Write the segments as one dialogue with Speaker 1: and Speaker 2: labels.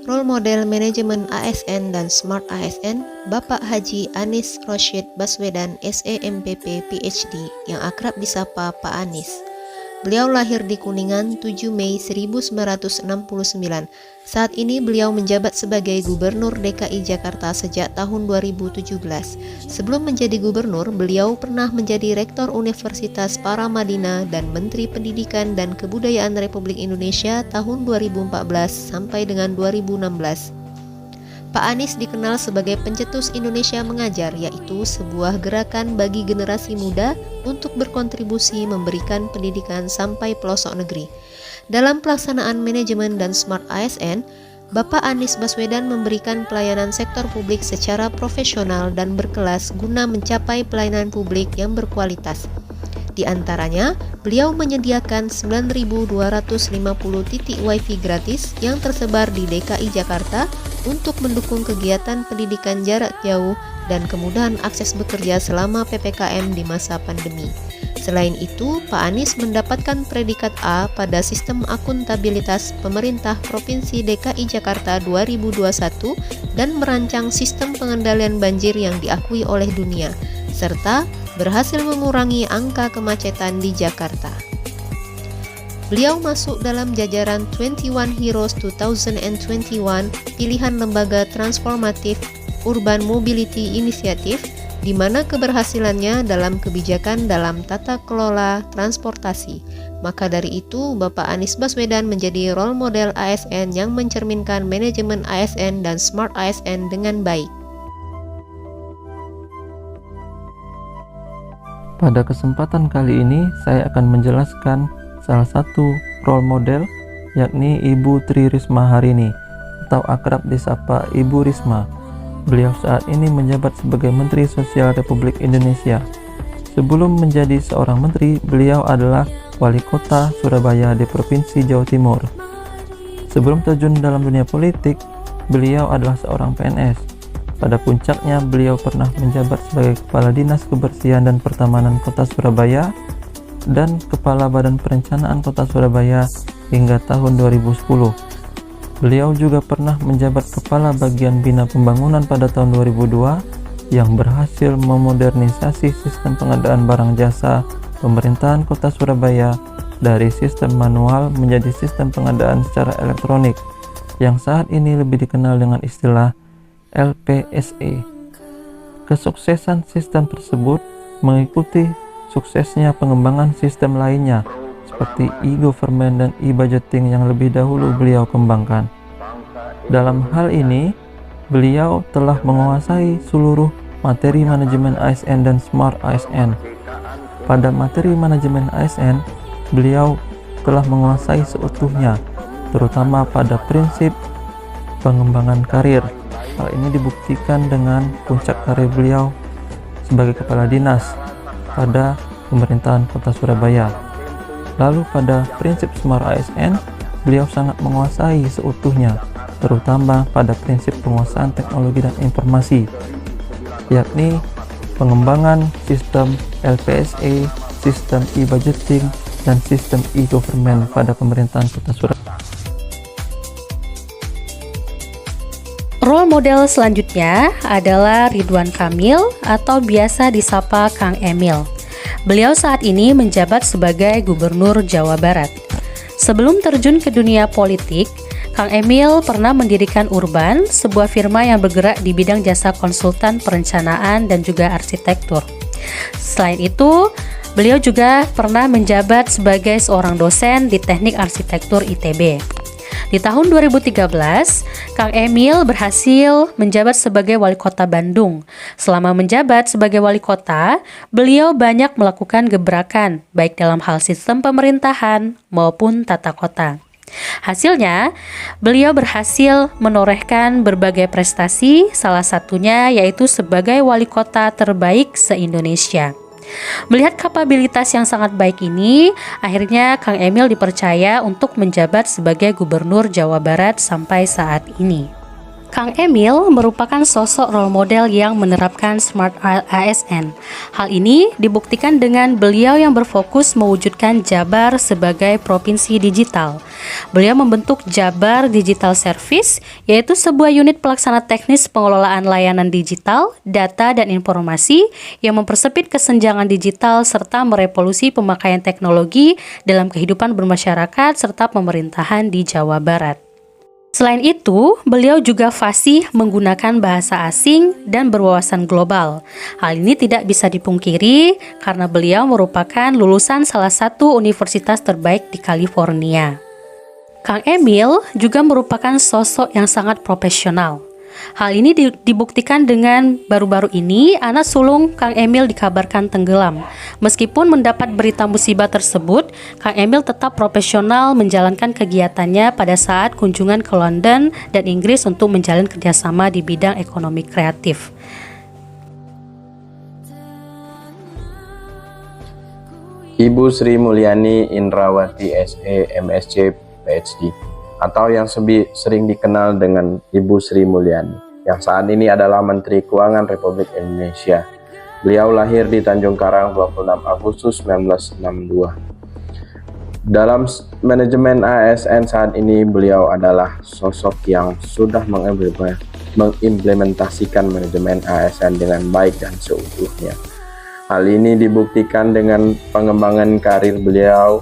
Speaker 1: Role model manajemen ASN dan Smart ASN, Bapak Haji Anies Rashid Baswedan, SEMPP PhD, yang akrab disapa Pak Anies. Beliau lahir di Kuningan 7 Mei 1969. Saat ini beliau menjabat sebagai Gubernur DKI Jakarta sejak tahun 2017. Sebelum menjadi gubernur, beliau pernah menjadi Rektor Universitas Paramadina dan Menteri Pendidikan dan Kebudayaan Republik Indonesia tahun 2014 sampai dengan 2016. Pak Anies dikenal sebagai pencetus Indonesia Mengajar, yaitu sebuah gerakan bagi generasi muda untuk berkontribusi memberikan pendidikan sampai pelosok negeri. Dalam pelaksanaan manajemen dan Smart ASN, Bapak Anies Baswedan memberikan pelayanan sektor publik secara profesional dan berkelas guna mencapai pelayanan publik yang berkualitas. Di antaranya, beliau menyediakan 9.250 titik WiFi gratis yang tersebar di DKI Jakarta untuk mendukung kegiatan pendidikan jarak jauh dan kemudahan akses bekerja selama PPKM di masa pandemi. Selain itu, Pak Anies mendapatkan predikat A pada Sistem Akuntabilitas Pemerintah Provinsi DKI Jakarta 2021 dan merancang sistem pengendalian banjir yang diakui oleh dunia, serta berhasil mengurangi angka kemacetan di Jakarta. Beliau masuk dalam jajaran 21 Heroes 2021, pilihan lembaga transformatif Urban Mobility Initiative, di mana keberhasilannya dalam kebijakan dalam tata kelola transportasi. Maka dari itu, Bapak Anies Baswedan menjadi role model ASN yang mencerminkan manajemen ASN dan Smart ASN dengan baik.
Speaker 2: Pada kesempatan kali ini, saya akan menjelaskan salah satu role model, yakni Ibu Tri Risma Harini, atau akrab disapa Ibu Risma. Beliau saat ini menjabat sebagai Menteri Sosial Republik Indonesia. Sebelum menjadi seorang menteri, beliau adalah Wali Kota Surabaya di Provinsi Jawa Timur. Sebelum terjun dalam dunia politik, beliau adalah seorang PNS. Pada puncaknya, beliau pernah menjabat sebagai Kepala Dinas Kebersihan dan Pertamanan Kota Surabaya dan Kepala Badan Perencanaan Kota Surabaya hingga tahun 2010. Beliau juga pernah menjabat Kepala Bagian Bina Pembangunan pada tahun 2002 yang berhasil memodernisasi sistem pengadaan barang jasa pemerintahan Kota Surabaya dari sistem manual menjadi sistem pengadaan secara elektronik yang saat ini lebih dikenal dengan istilah LPSE. Kesuksesan sistem tersebut mengikuti suksesnya pengembangan sistem lainnya seperti e-government dan e-budgeting yang lebih dahulu beliau kembangkan. Dalam hal ini, beliau telah menguasai seluruh materi manajemen ASN dan Smart ASN. Pada materi manajemen ASN, beliau telah menguasai seutuhnya, terutama pada prinsip pengembangan karir. Hal ini dibuktikan dengan puncak karir beliau sebagai kepala dinas pada pemerintahan Kota Surabaya. Lalu pada prinsip Smart ASN, beliau sangat menguasai seutuhnya, terutama pada prinsip penguasaan teknologi dan informasi, yakni pengembangan sistem LPSE, sistem e-budgeting, dan sistem e-government pada pemerintahan Kota Surabaya.
Speaker 3: Role model selanjutnya adalah Ridwan Kamil atau biasa disapa Kang Emil. Beliau saat ini menjabat sebagai Gubernur Jawa Barat. Sebelum terjun ke dunia politik, Kang Emil pernah mendirikan Urban, sebuah firma yang bergerak di bidang jasa konsultan perencanaan dan juga arsitektur. Selain itu, beliau juga pernah menjabat sebagai seorang dosen di Teknik Arsitektur ITB. Di tahun 2013, Kang Emil berhasil menjabat sebagai Wali Kota Bandung. Selama menjabat sebagai Wali Kota, beliau banyak melakukan gebrakan, baik dalam hal sistem pemerintahan maupun tata kota. Hasilnya, beliau berhasil menorehkan berbagai prestasi, salah satunya yaitu sebagai Wali Kota terbaik se-Indonesia. Melihat kapabilitas yang sangat baik ini, akhirnya Kang Emil dipercaya untuk menjabat sebagai Gubernur Jawa Barat sampai saat ini. Kang Emil merupakan sosok role model yang menerapkan Smart ASN. Hal ini dibuktikan dengan beliau yang berfokus mewujudkan Jabar sebagai provinsi digital. Beliau membentuk Jabar Digital Service, yaitu sebuah unit pelaksana teknis pengelolaan layanan digital, data, dan informasi yang mempersempit kesenjangan digital serta merevolusi pemakaian teknologi dalam kehidupan bermasyarakat serta pemerintahan di Jawa Barat. Selain itu, beliau juga fasih menggunakan bahasa asing dan berwawasan global. Hal ini tidak bisa dipungkiri karena beliau merupakan lulusan salah satu universitas terbaik di California. Kang Emil juga merupakan sosok yang sangat profesional. Hal ini dibuktikan dengan baru-baru ini anak sulung Kang Emil dikabarkan tenggelam. Meskipun mendapat berita musibah tersebut, Kang Emil tetap profesional menjalankan kegiatannya pada saat kunjungan ke London dan Inggris untuk menjalin kerjasama di bidang ekonomi kreatif.
Speaker 4: Ibu Sri Mulyani Indrawati SE MSc PhD, atau yang sering dikenal dengan Ibu Sri Mulyani, yang saat ini adalah Menteri Keuangan Republik Indonesia. Beliau lahir di Tanjung Karang 26 Agustus 1962. Dalam manajemen ASN saat ini, beliau adalah sosok yang sudah mengimplementasikan manajemen ASN dengan baik dan seutuhnya. Hal ini dibuktikan dengan pengembangan karir beliau,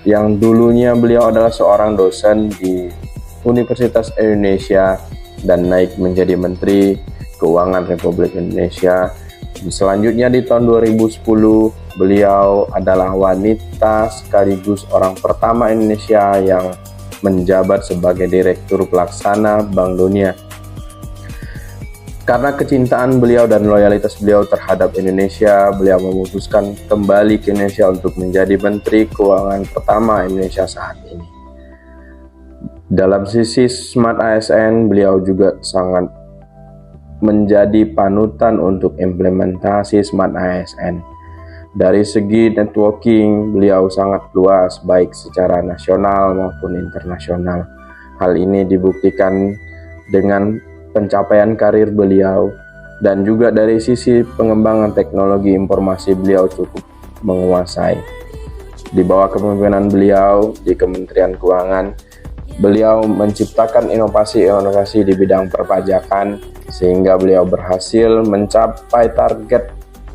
Speaker 4: yang dulunya beliau adalah seorang dosen di Universitas Indonesia dan naik menjadi Menteri Keuangan Republik Indonesia. Selanjutnya di tahun 2010, beliau adalah wanita sekaligus orang pertama Indonesia yang menjabat sebagai Direktur Pelaksana Bank Dunia. Karena kecintaan beliau dan loyalitas beliau terhadap Indonesia, beliau memutuskan kembali ke Indonesia untuk menjadi Menteri Keuangan pertama Indonesia saat ini. Dalam sisi Smart ASN, beliau juga sangat menjadi panutan untuk implementasi Smart ASN. Dari segi networking, beliau sangat luas baik secara nasional maupun internasional. Hal ini dibuktikan dengan pencapaian karir beliau, dan juga dari sisi pengembangan teknologi informasi beliau cukup menguasai. Di bawah kepemimpinan beliau di Kementerian Keuangan, beliau menciptakan inovasi-inovasi di bidang perpajakan sehingga beliau berhasil mencapai target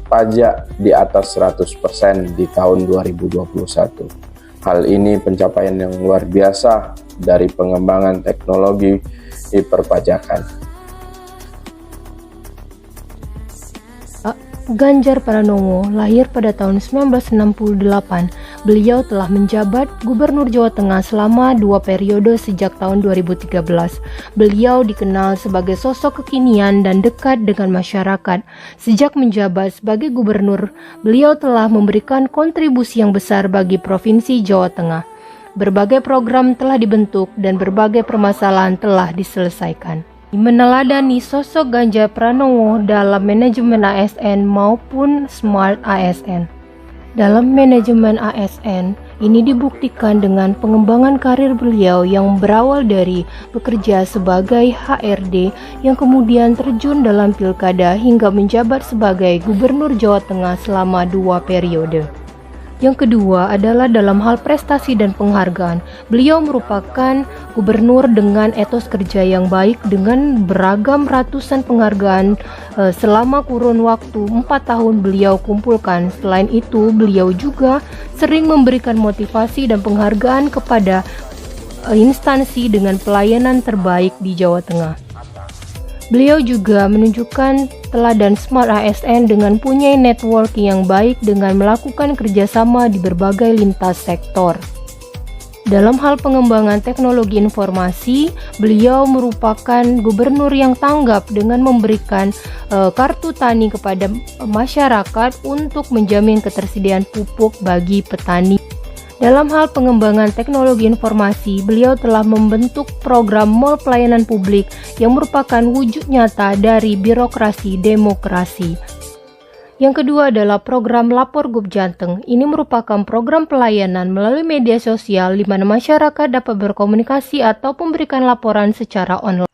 Speaker 4: pajak di atas 100% di tahun 2021. Hal ini pencapaian yang luar biasa dari pengembangan teknologi di perpajakan.
Speaker 5: Ganjar Pranowo lahir pada tahun 1968. Beliau telah menjabat Gubernur Jawa Tengah selama 2 periode sejak tahun 2013. Beliau dikenal sebagai sosok kekinian dan dekat dengan masyarakat. Sejak menjabat sebagai gubernur, beliau telah memberikan kontribusi yang besar bagi Provinsi Jawa Tengah. Berbagai program telah dibentuk dan berbagai permasalahan telah diselesaikan. Meneladani sosok Ganjar Pranowo dalam manajemen ASN maupun Smart ASN. Dalam manajemen ASN, ini dibuktikan dengan pengembangan karir beliau yang berawal dari bekerja sebagai HRD yang kemudian terjun dalam pilkada hingga menjabat sebagai Gubernur Jawa Tengah selama 2 periode. Yang kedua adalah dalam hal prestasi dan penghargaan. Beliau merupakan gubernur dengan etos kerja yang baik dengan beragam ratusan penghargaan selama kurun waktu 4 tahun beliau kumpulkan. Selain itu, beliau juga sering memberikan motivasi dan penghargaan kepada instansi dengan pelayanan terbaik di Jawa Tengah. Beliau juga menunjukkan teladan Smart ASN dengan punya networking yang baik dengan melakukan kerjasama di berbagai lintas sektor. Dalam hal pengembangan teknologi informasi, beliau merupakan gubernur yang tanggap dengan memberikan kartu tani kepada masyarakat untuk menjamin ketersediaan pupuk bagi petani. Dalam hal pengembangan teknologi informasi, beliau telah membentuk program Mall Pelayanan Publik yang merupakan wujud nyata dari birokrasi demokrasi. Yang kedua adalah program Lapor Gub Jateng. Ini merupakan program pelayanan melalui media sosial di mana masyarakat dapat berkomunikasi atau memberikan laporan secara online.